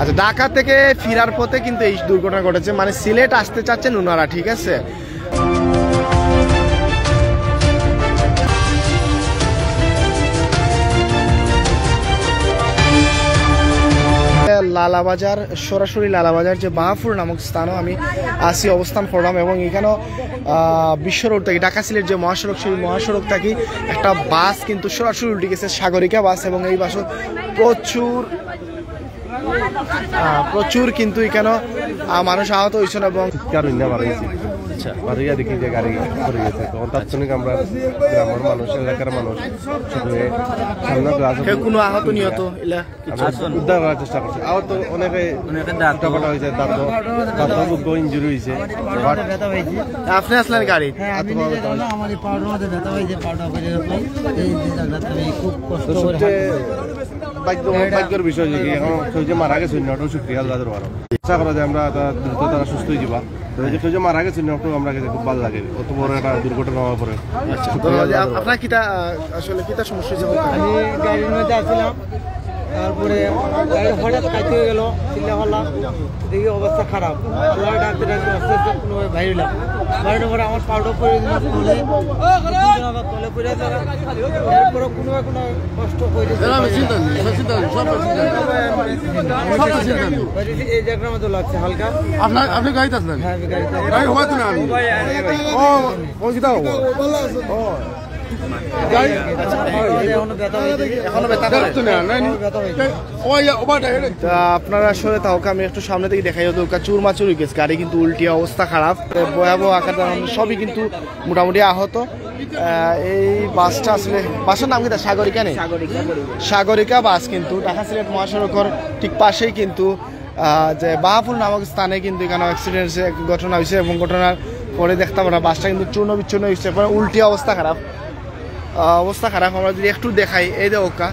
আচ্ছা, ঢাকা থেকে ফেরার পথে কিন্তু এই দুর্ঘটনা ঘটেছে, মানে সিলেট আসতে চাচ্ছেন ওনারা, ঠিক আছে। লালাবাজার, সরাসরি লালাবাজার যে বাহাপুর নামক স্থানও আমি আসি অবস্থান করলাম, এবং এখানেও বিশ্ব রোড থেকে ঢাকা সিলেট যে মহাসড়ক, সেই মহাসড়ক থেকে একটা বাস কিন্তু সরাসরি উল্টে গেছে, সাগরিকা বাস, এবং এই বাসও প্রচুর কিন্তু এখানে মানুষ আহত হয়েছেন এবং দেখি যে গাড়ি পড়ে গেছে, তখন তাৎক্ষণিক আমরা গ্রামের মানুষ, এলাকার মানুষ কোনো আহত নিহত উদ্ধার করার চেষ্টা করছে। আহত অনেকে কাটা হয়েছে, দাঁত ইঞ্জুরি হয়েছে। আপনি আসলেন গাড়ি? ভাগ্যের বিষয় যে এখন যে মারা গেছে ওটাও শুক্রিয়া আল্লাহ ইচ্ছা করা যায় আমরা দ্রুত তারা সুস্থ হয়ে যাবা। যে মারা গেছে ওটাও আমরা খুব ভালো লাগে, অত বড় একটা দুর্ঘটনা হওয়ার পরে। আপনার কিটা আসলে কিটা সমস্যা হয়েছে? আমি গাড়ির মধ্যে আসছিলাম, তারপরে গাড়ি হঠাৎ কাটতে হয়ে গেল, চিল্লা হলাম, দেখি অবস্থা খারাপ, আল্লাহ ডাকতে ডাকতে আস্তে আস্তে কোনোভাবে বাইরেলাম। বাইরের পরে আমার পাউডার পরে দিলাম তলে পরে এরপরে কোনো কষ্ট করে এই জায়গার মতো লাগছে হালকা। আপনি গাড়িতে আসলেন? হ্যাঁ, আমি গাড়িতে। আপনারা আসলে তাও আমি একটু সামনে থেকে দেখাই, চুরমাচুর হয়ে গেছে গাড়ি, কিন্তু উল্টিয়া অবস্থা খারাপ, ভয়াবহ আকার, সবই কিন্তু মোটামুটি আহত। এই বাসটা আসলে, বাসের নাম কি? সাগরিকা নেই, সাগরিকা বাস কিন্তু ঢাকা সিলেট মহাসড়কের ঠিক পাশেই কিন্তু যে বাহাপুর নামক স্থানে কিন্তু এখানে অ্যাক্সিডেন্ট ঘটনা হয়েছে, এবং ঘটনার পরে দেখতাম আমরা বাসটা কিন্তু চূর্ণ বিচ্ছন্ন হয়েছে, উল্টিয়া অবস্থা খারাপ। আমরা যদি একটু দেখাই, এই দেখা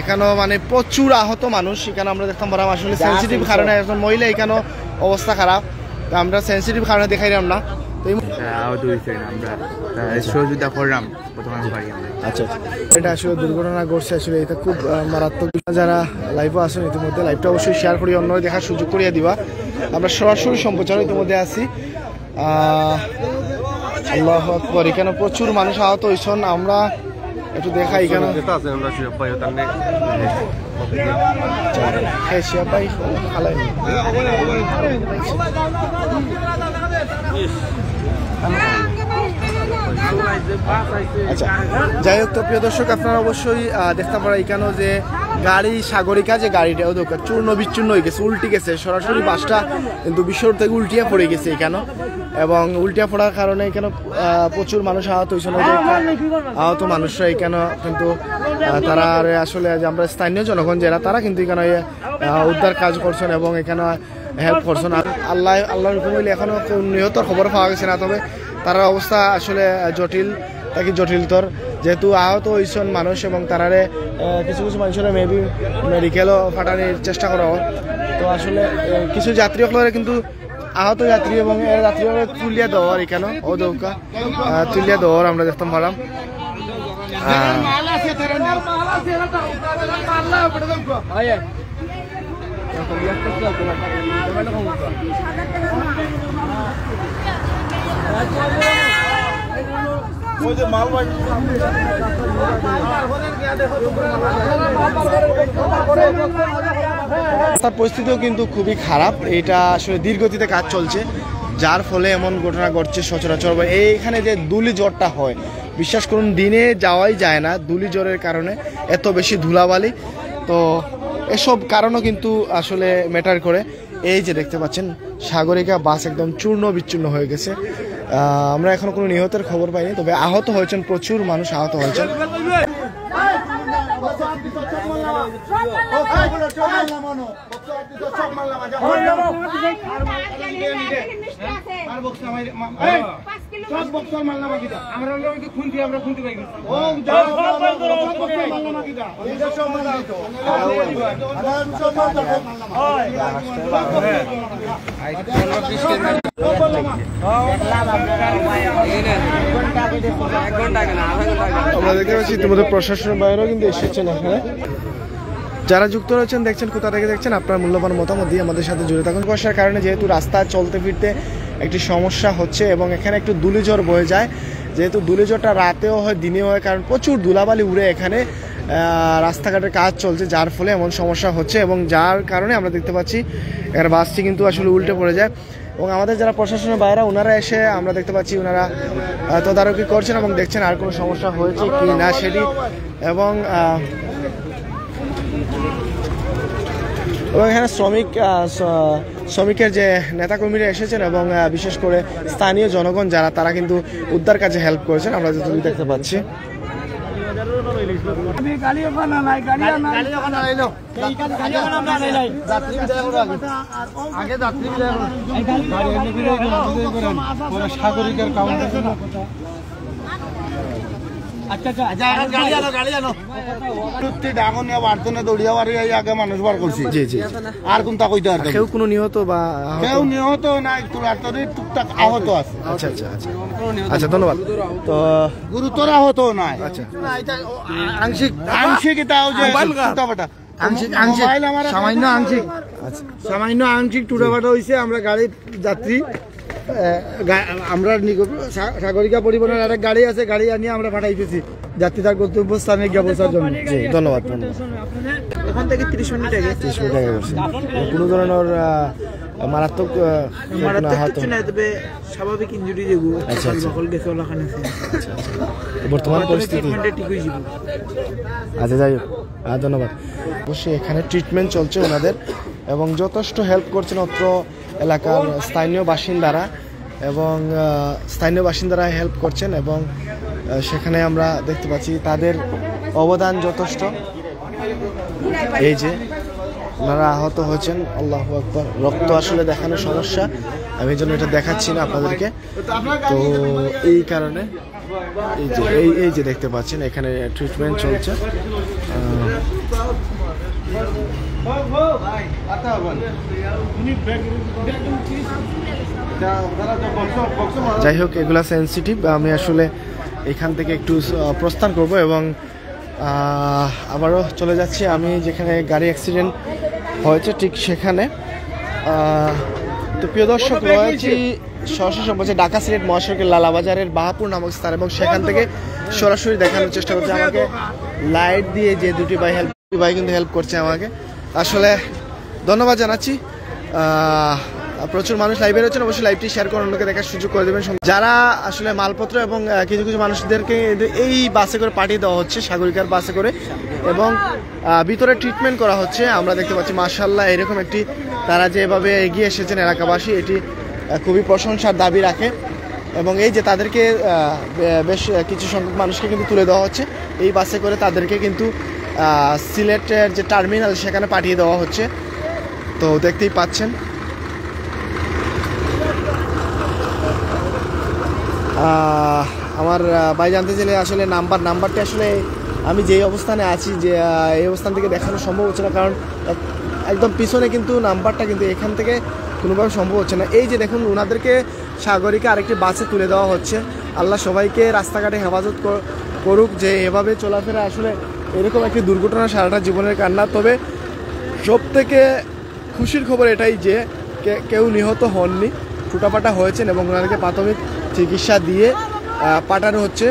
এখানেও মানে প্রচুর আহত মানুষ, এখানে আমরা দেখতাম পারাম। আসলে সেন্সিটিভ কারণে একজন মহিলা এখানেও অবস্থা খারাপ, আমরা সেন্সিটিভ কারণে দেখাইলাম না। আচ্ছা, এটা আসলে দুর্ঘটনা ঘটছে, আসলে এটা খুব মারাত্মক। যারা লাইভে আসেন ইতিমধ্যে লাইভটা অবশ্যই শেয়ার করি, অন্যরা দেখার সুযোগ করিয়ে দিবা। আমরা সরাসরি সম্প্রচার ইতিমধ্যে আছি। আল্লাহু আকবার, এখানে প্রচুর মানুষ আহত হয়েছেন, আমরা একটু দেখাই এখানে। আচ্ছা, যাই হোক, তো প্রিয় দর্শক, আপনারা অবশ্যই দেখতে পারেন এখানেও যে গাড়ি সাগরিকা যে গাড়িটা চূর্ণ বিচ্ছিন্ন হয়ে গেছে, উল্টে গেছে, সরাসরি বাসটা কিন্তু বিশ্বর থেকে উল্টিয়া পড়ে গেছে এখানে, এবং উল্টিয়া পড়ার কারণে এখানে প্রচুর মানুষ আহত হয়েছে। আহত মানুষরা এখানে কিন্তু তারা আসলে আমরা স্থানীয় জনগণ যারা, তারা কিন্তু এখানে উদ্ধার কাজ করছেন এবং এখানে হেল্প করছেন। আল্লাহর হুকুম হইলে এখনো নিহতর খবর পাওয়া গেছে না, তবে তার অবস্থা আসলে জটিলতর, যেহেতু আহত হয়েছেন মানুষ, এবং তারারে কিছু মানুষের মেবি মেডিকেলও পাঠানোর চেষ্টা করা হয়। তো আসলে কিছু যাত্রী সকলের কিন্তু আহত যাত্রী এবং যাত্রী তুলিয়া দেওয়ার এখানে দৌকা তুলিয়া দেওয়ার আমরা দেখতাম পারাম। রাস্তার পরিস্থিতিও কিন্তু খুবই খারাপ, এটা আসলে ধীরগতিতে কাজ চলছে, যার ফলে এমন ঘটনা ঘটছে সচরাচর। এইখানে যে ধুলি জ্বরটা হয়, বিশ্বাস করুন দিনে যাওয়াই যায় না ধুলি জ্বরের কারণে, এত বেশি ধুলাবালি। তো এসব কারণও কিন্তু আসলে ম্যাটার করে। এই যে দেখতে পাচ্ছেন সাগরিকা বাস একদম চূর্ণ বিচ্ছিন্ন হয়ে গেছে। আমরা এখনো কোনো নিহতের খবর পাইনি, তবে আহত হয়েছেন, প্রচুর মানুষ আহত হয়েছেন। আমরা দেখতে পাচ্ছি ইতিমধ্যে প্রশাসনের বাইরেও কিন্তু এসেছেন এখানে। যারা যুক্ত রয়েছেন দেখছেন কোথা থেকে দেখছেন আপনার মূল্যবান মতামত দিয়ে আমাদের সাথে জুড়ে থাকুন। বর্ষার কারণে যেহেতু রাস্তা চলতে ফিরতে একটি সমস্যা হচ্ছে এবং এখানে একটু ধূলিঝড় বয়ে যায়, যেহেতু ধূলিঝড়টা রাতেও হয় দিনেও হয়, কারণ প্রচুর ধুলাবালি উড়ে এখানে রাস্তাঘাটের কাজ চলছে, যার ফলে এমন সমস্যা হচ্ছে এবং যার কারণে আমরা দেখতে পাচ্ছি এর বাসটি কিন্তু আসলে উল্টে পড়ে যায়। এবং আমাদের যারা প্রশাসনের বাইরে ওনারা এসে আমরা দেখতে পাচ্ছি ওনারা তদারকি করছেন এবং দেখছেন আর কোনো সমস্যা হয়েছে কি না সেটি। এবং এখানে শ্রমিকের যে নেতাকর্মীরা এসেছেন এবং বিশেষ করে স্থানীয় জনগণ যারা, তারা কিন্তু উদ্ধার কাজে হেল্প করেছেন আমরা যতটুকু দেখতে পাচ্ছি। মানুষ বার করছি জি জি, আর কোনটা কইতে আর কেউ কোনো নিহত বা কেউ নিহত নাই, টুকটাক আহত আছে। আচ্ছা আচ্ছা আচ্ছা আচ্ছা, ধন্যবাদ। তো গুরুতর আহত নাই। আচ্ছা, আংশিক আংশিক এটাও যে টুটাফাটা আংশিক আংশিক সামান্য আংশিক আচ্ছা সামান্য আংশিক টুটাফাটা হয়েছে। আমরা গাড়ির যাত্রী আমরা সাগরিকা পরিবহনের আরেক গাড়ি আছে, গাড়ি আনিয়ে আমরা পাঠাইতেছি যাত্রী তার গন্তব্যস্থানে গিয়ে পৌঁছার জন্য। জি, ধন্যবাদ ধন্যবাদ। এখান থেকে 30 মিনিট আগে 30 মিনিট আগে করছি। কোনো ধরনের মারাত্মক কিছু নাই, তবে স্বাভাবিক ইনজুরি যেগুলো সকল গেছে ওখানে আছে। বর্তমান পরিস্থিতি ঠিক হয়ে যাবে। আচ্ছা, যাই হোক, ধন্যবাদ। অবশ্যই এখানে ট্রিটমেন্ট চলছে ওনাদের এবং যথেষ্ট হেল্প করছেন অত্র এলাকার স্থানীয় বাসিন্দারা এবং স্থানীয় বাসিন্দারা হেল্প করছেন এবং সেখানে আমরা দেখতে পাচ্ছি তাদের অবদান যথেষ্ট। এই যে ওনারা আহত হয়েছেন, আল্লাহু আকবার, রক্ত আসলে দেখানোর সমস্যা, আমি এই জন্য এটা দেখাচ্ছি না আপনাদেরকে। তো এই কারণে এই যে দেখতে পাচ্ছেন এখানে ট্রিটমেন্ট চলছে। যাই হোক, এগুলা সেন্সিটিভ, আমি আসলে এখান থেকে একটু প্রস্থান করব এবং আবারও চলে যাচ্ছি আমি যেখানে গাড়ি অ্যাক্সিডেন্ট হয়েছে ঠিক সেখানে। তো প্রিয় দর্শক, রয়েছি সরাসরি সম্পর্কে ঢাকা সিলেট মহাসড়কের লালাবাজারের বাহাপুর নামক স্থান এবং সেখান থেকে সরাসরি দেখানোর চেষ্টা করছে আমাকে লাইট দিয়ে যে দুটি ভাই কিন্তু হেল্প করছে আমাকে, আসলে ধন্যবাদ জানাচ্ছি। প্রচুর মানুষ লাইভে রয়েছেন, অবশ্যই লাইভটি শেয়ার করে অন্যকে দেখার সুযোগ করে দেবেন। যারা আসলে মালপত্র এবং কিছু কিছু মানুষদেরকে এই বাসে করে পাঠিয়ে দেওয়া হচ্ছে, সাগরিকার বাসে করে, এবং ভিতরে ট্রিটমেন্ট করা হচ্ছে। আমরা দেখতে পাচ্ছি মাশাআল্লাহ এরকম একটি তারা যেভাবে এগিয়ে এসেছেন এলাকাবাসী, এটি খুবই প্রশংসার দাবি রাখে। এবং এই যে তাদেরকে বেশ কিছু সংখ্যক মানুষকে কিন্তু তুলে দেওয়া হচ্ছে এই বাসে করে, তাদেরকে কিন্তু সিলেটের যে টার্মিনাল সেখানে পাঠিয়ে দেওয়া হচ্ছে। তো দেখতেই পাচ্ছেন আমার ভাই জানতে চাইলে আসলে নাম্বারটি আসলে আমি যেই অবস্থানে আছি যে এই অবস্থান থেকে দেখানো সম্ভব হচ্ছে না, কারণ একদম পিছনে কিন্তু নাম্বারটা কিন্তু এখান থেকে কোনোভাবে সম্ভব হচ্ছে না। এই যে দেখুন ওনাদেরকে সাগরিকা আরেকটি বাসে তুলে দেওয়া হচ্ছে। আল্লাহ সবাইকে রাস্তাঘাটে হেফাজত করুক, যে এভাবে চলাফেরা আসলে এরকম একটি দুর্ঘটনা সারাটা জীবনের কান্না। তবে সব থেকে খুশির খবর এটাই যে কেউ নিহত হননি, টুটাপাটা হয়েছেন এবং ওনাদেরকে প্রাথমিক চিকিৎসা দিয়ে পাঠানো হচ্ছে